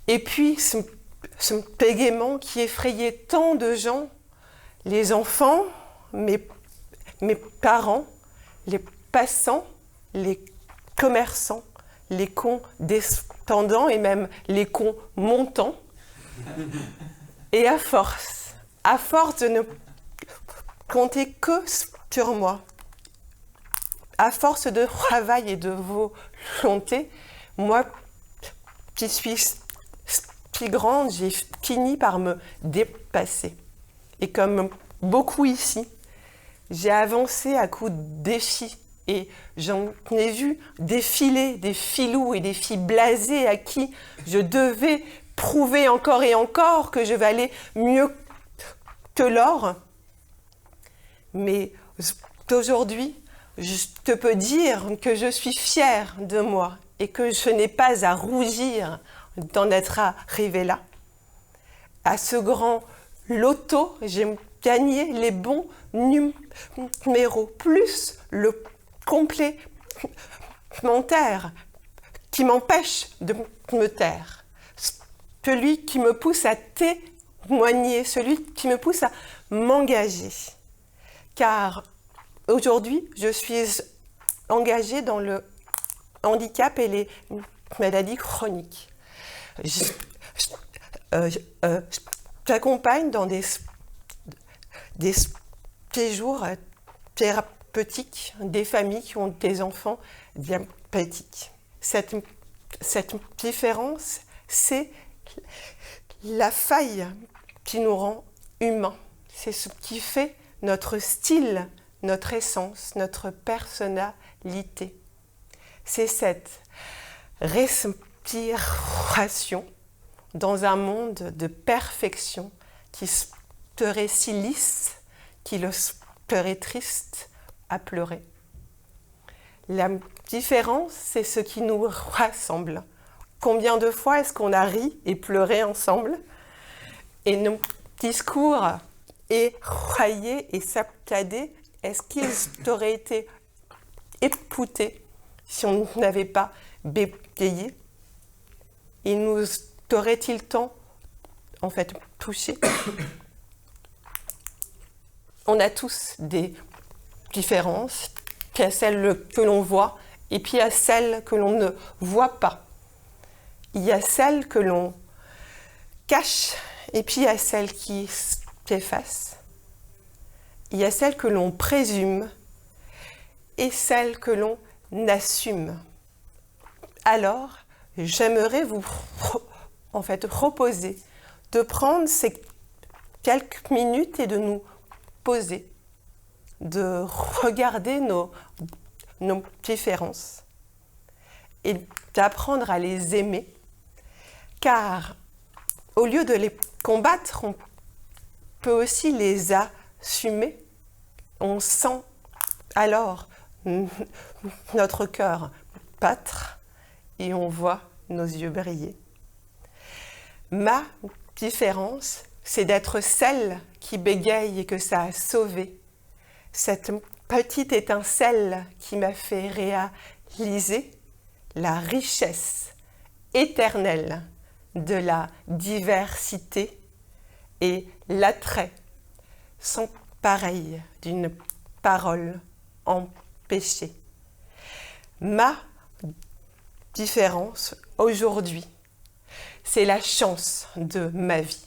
Et puis, ce bégaiement qui effrayait tant de gens, les enfants, mes parents, les passants, les commerçants, les condescendants et même les cons montants. Et à force de ne compter que sur moi, à force de travail et de volonté, moi qui suis si grande, j'ai fini par me dépasser. Et comme beaucoup ici, j'ai avancé à coups de défis et j'en ai vu défiler des filous et des filles blasées à qui je devais prouver encore et encore que je valais mieux que l'or. Mais aujourd'hui, je te peux dire que je suis fière de moi et que je n'ai pas à rougir d'en être arrivée là. À ce grand loto, j'ai gagné les bons numéros, plus le complémentaire qui m'empêche de me taire. Celui qui me pousse à témoigner, celui qui me pousse à m'engager. Car aujourd'hui, je suis engagée dans le handicap et les maladies chroniques. J'accompagne dans des séjours thérapeutiques des familles qui ont des enfants diabétiques. Cette différence, c'est la faille qui nous rend humains. C'est ce qui fait notre style, notre essence, notre personnalité. C'est cette respiration dans un monde de perfection qui serait si lisse qu'il serait triste à pleurer. La différence, c'est ce qui nous rassemble. Combien de fois est-ce qu'on a ri et pleuré ensemble? Et nos discours éraillés et saccadés, est-ce qu'ils auraient été écoutés si on n'avait pas bégayé? Il nous aurait-il tant, en fait, touché? On a tous des différences. Il y a celles que l'on voit et puis il y a celles que l'on ne voit pas. Il y a celles que l'on cache et puis il y a celles qui s'effacent. Il y a celles que l'on présume et celles que l'on assume. Alors, j'aimerais vous proposer de prendre ces quelques minutes et de nous poser, de regarder nos différences et d'apprendre à les aimer, car au lieu de les combattre, on peut aussi les assumer. On sent alors notre cœur battre et on voit nos yeux briller. Ma différence, c'est d'être celle qui bégaye et que ça a sauvé. Cette petite étincelle qui m'a fait réaliser la richesse éternelle de la diversité et l'attrait sans pareil d'une parole empêchée. Ma différence aujourd'hui, c'est la chance de ma vie.